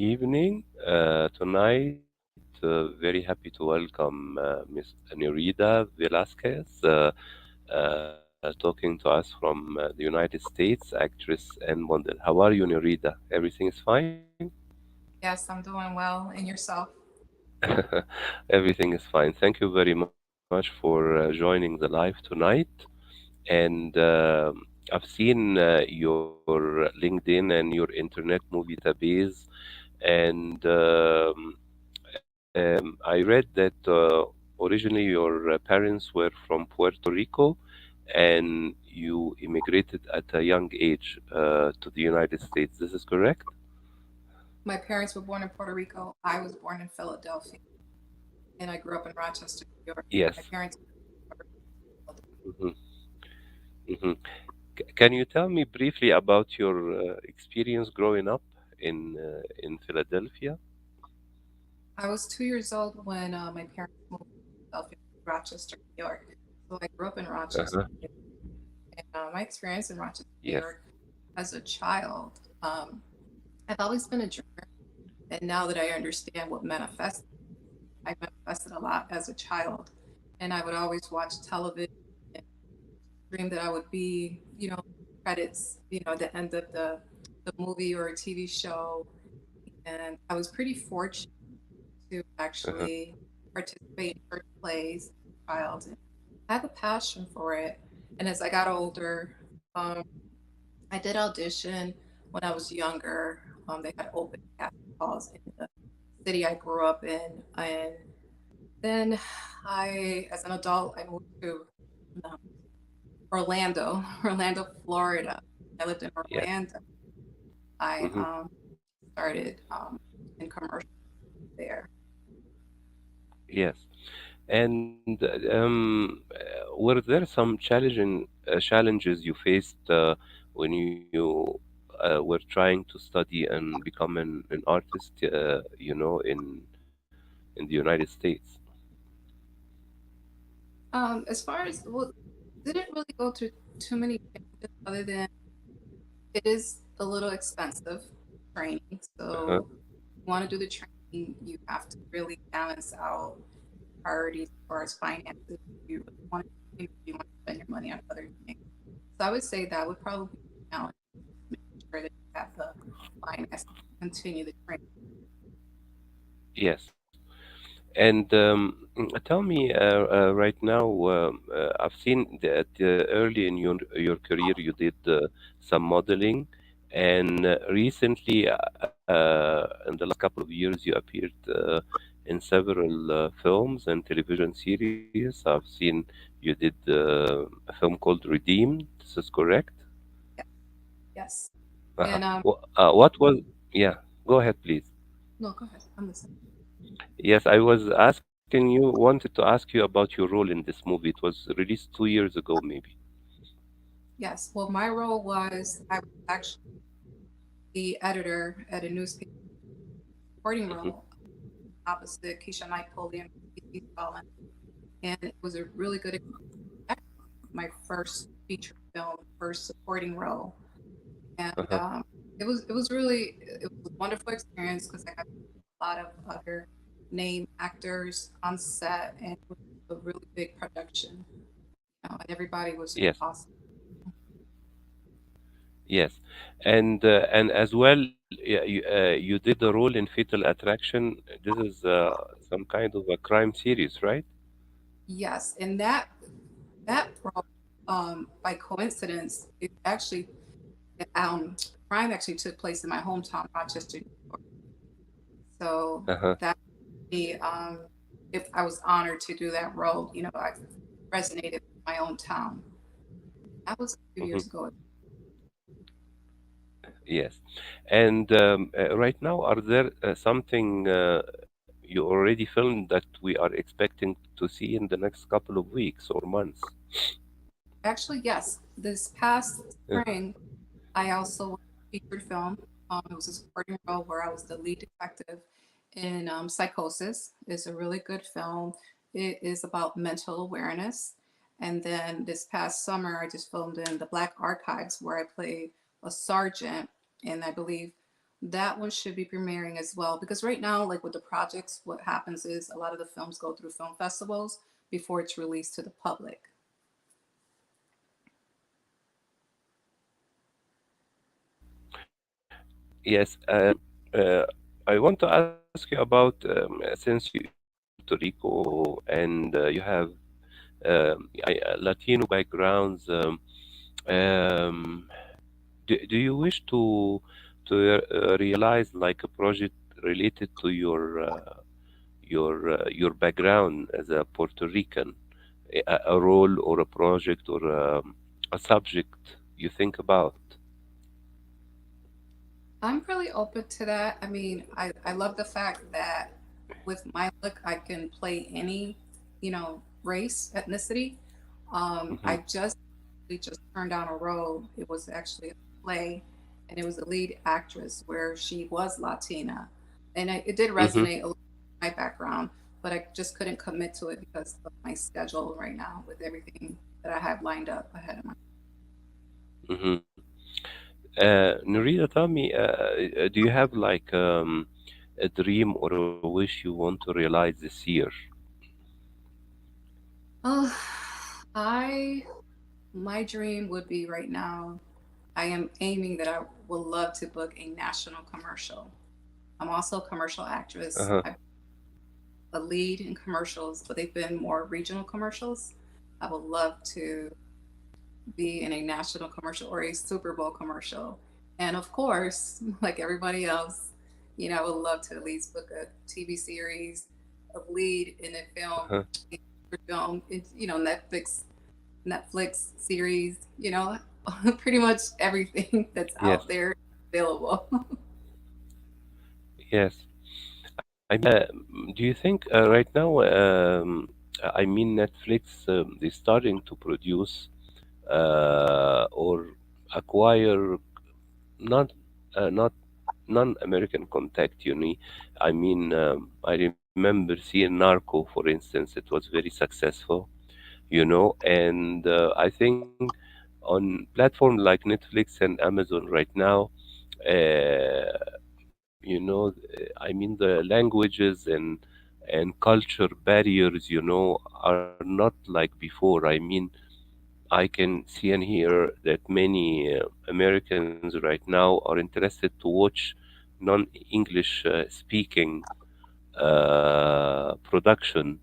evening. Tonight, very happy to welcome Miss Nereida Velazquez, talking to us from the United States, actress and model. How are you, Nereida? Everything is fine? Yes, I'm doing well. And yourself? Everything is fine. Thank you very much for joining the live tonight. And I've seen your LinkedIn and your internet movie database, and I read that originally your parents were from Puerto Rico, and you immigrated at a young age to the United States. This is correct? My parents were born in Puerto Rico. I was born in Philadelphia, and I grew up in Rochester, New York. My Yes. parents were hmm hmm Can you tell me briefly about your experience growing up in Philadelphia? I was 2 years old when my parents moved to Philadelphia, Rochester, New York. So I grew up in Rochester. Uh-huh. And my experience in Rochester, New Yes. York, as a child, I've always been a dreamer. And now that I understand what manifested, I manifested a lot as a child. And I would always watch television and dream that I would be, credits, at the end of the movie or a TV show. And I was pretty fortunate to Uh-huh. actually participate in church plays as a child. And I have a passion for it. And as I got older, um, I did audition when I was younger. They had open casting calls in the city I grew up in. And then as an adult, I moved to um, Orlando, Orlando, Florida. I lived in Yes. Orlando. I hmm started in commercial there. Yes. And were there some challenges you faced when you were trying to study and become an artist, in the United States? As far as well, didn't really go through too many changes other than it is a little expensive training. Uh-huh. So you want to do the training, you have to really balance out priorities as far as finances. You really want to, you want to spend your money on other things. So I would say that would probably be a challenge, making sure that you have the finance to continue the training. Yes. And tell me, right now, I've seen that early in your career you did some modeling, and recently, in the last couple of years, you appeared in several films and television series. I've seen you did a film called Redeemed. This is correct? Yeah. Yes. Uh-huh. And What was? Yeah, go ahead, please. no, go ahead. I'm listening. Yes, I was wanted to ask you about your role in this movie. It was released 2 years ago, maybe. Yes. Well, my role was I was actually the editor at a newspaper reporting hmm role opposite Keisha Knight Pulley and P.C. Stalin. And it was a really good experience. My first feature film, first supporting role. And Uh-huh. it was a wonderful experience because I got a lot of other name actors on set and it was a really big production. And everybody was just Yes, awesome. yes, and as well, you did the role in Fatal Attraction. This is some kind of a crime series, right? Yes, and that role, by coincidence, it actually crime actually took place in my hometown, Rochester, New York. So Uh-huh. that me, if I was honored to do that role, I resonated with my own town. That was a few hmm years ago. Yes, and right now, are there something you already filmed that we are expecting to see in the next couple of weeks or months? Actually, yes, this past Uh, spring, I also featured film. It was a supporting role where I was the lead detective in Psychosis. It's a really good film. It is about mental awareness. And then this past summer, I just filmed in the Black Archives where I play a sergeant. And I believe That one should be premiering as well because right now, like with the projects, what happens is a lot of the films go through film festivals before it's released to the public. Yes. I want to ask you about since you're from Puerto Rico and you have Latino backgrounds. Um, do you wish to realize like a project related to your background as a Puerto Rican, a role or a project or a subject you think about? I'm really open to that. I mean, I love the fact that with my look, I can play any, race, ethnicity. I Hmm. just we just turned down a role. It was actually a play, and it was a lead actress where she was Latina, and it did Hmm. resonate a little with my background, but I just couldn't commit to it because of my schedule right now with everything that I have lined up ahead of my. Hmm. Norita, tell me, do you have like a dream or a wish you want to realize this year? Oh, I my dream would be right now. I am aiming that I would love to book a national commercial. I'm also a commercial actress. Uh-huh. I'm a lead in commercials, but they've been more regional commercials. I would love to be in a national commercial or a Super Bowl commercial. And of course, like everybody else, I would love to at least book a TV series, a lead in a film, Uh-huh. Netflix series, pretty much everything that's Yes. out there available. Yes. Do you think right now, I mean, Netflix, is starting to produce or acquire not not non-American contact, I mean, I remember seeing Narco, for instance. It was very successful, and I think on platforms like Netflix and Amazon right now, I mean, the languages and culture barriers, are not like before. I mean, I can see and hear that many Americans right now are interested to watch non-English speaking production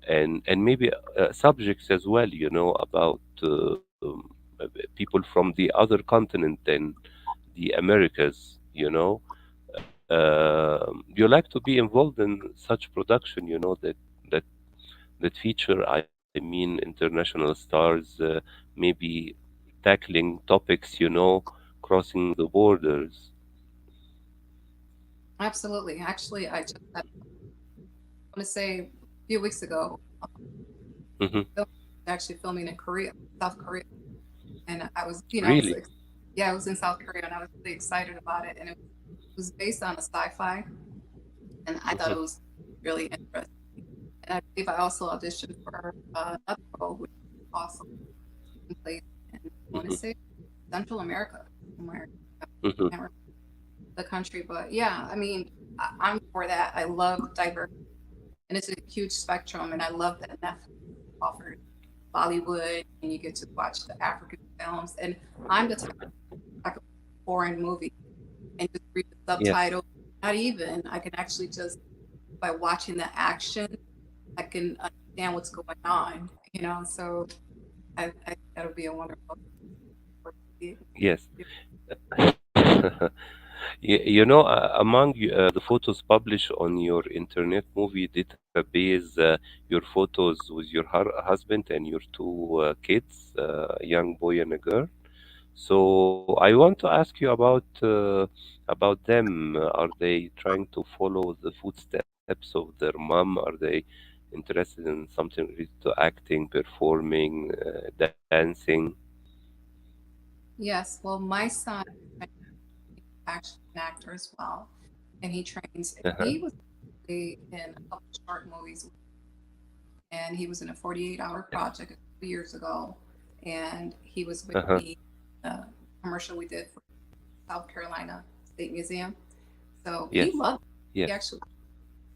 and maybe subjects as well, about people from the other continent than the Americas, you like to be involved in such production, that feature, I mean, international stars, maybe tackling topics, crossing the borders. Absolutely. Actually, I just I want to say a few weeks ago, Hmm. I was actually filming in Korea, South Korea, and I was, Really? yeah, I was in South Korea, and I was really excited about it, and it was based on a sci-fi, and I thought it Hmm. was really interesting. And I believe I also auditioned for another role, which also place in, I want to Hmm. say, Central America, somewhere. I Hmm. can't remember the country, but yeah, I mean, I'm for that. I love diversity, and it's a huge spectrum, and I love that Netflix offers Bollywood, and you get to watch the African films. And I'm the type of foreign movie and just read the Yes. subtitles. Not even, I can actually just by watching the action, I can understand what's going on. So I that'll be a wonderful. Yes. Among the photos published on your internet movie database, your photos with your husband and your two kids, a young boy and a girl. So I want to ask you about them. Are they trying to follow the footsteps of their mom? Are they interested in something related to acting, performing, dancing? Yes, well, my son is actually an actor as well, and he trains. And Uh-huh. he was actually in a couple short movies, and he was in a 48-hour Yes. project a couple years ago, and he was with Uh-huh. me. A commercial we did for South Carolina State Museum. So he Yes. loved it. He Yes. actually,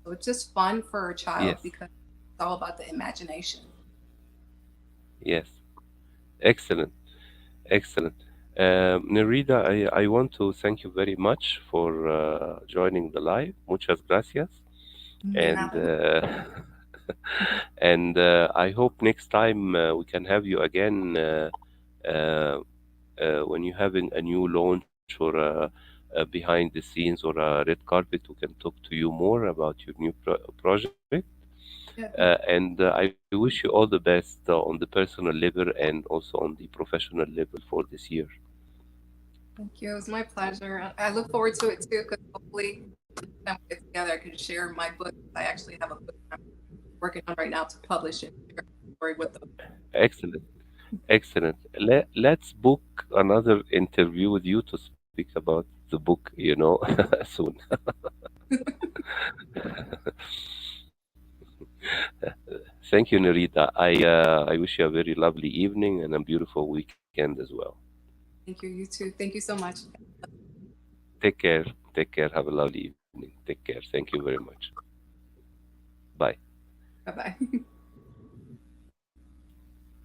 so it's just fun for a child Yes. because it's all about the imagination. Yes. Excellent. Excellent. Nerida, I want to thank you very much for joining the live. Muchas gracias. De And nada. and I hope next time we can have you again uh, when you're having a new launch or behind the scenes or a red carpet. We can talk to you more about your new project. Yeah, And I wish you all the best on the personal level and also on the professional level for this year. thank you. It was my pleasure. I look forward to it too, because hopefully when we get together, I can share my book. I actually have a book I'm working on right now to publish it. Share the story with them. Excellent. Excellent. Let's book another interview with you to speak about the book, soon. Thank you, Nerita. I wish you a very lovely evening and a beautiful weekend as well. Thank you. You too. Thank you so much. Take care. Take care. Have a lovely evening. Take care. Thank you very much. Bye. Bye bye.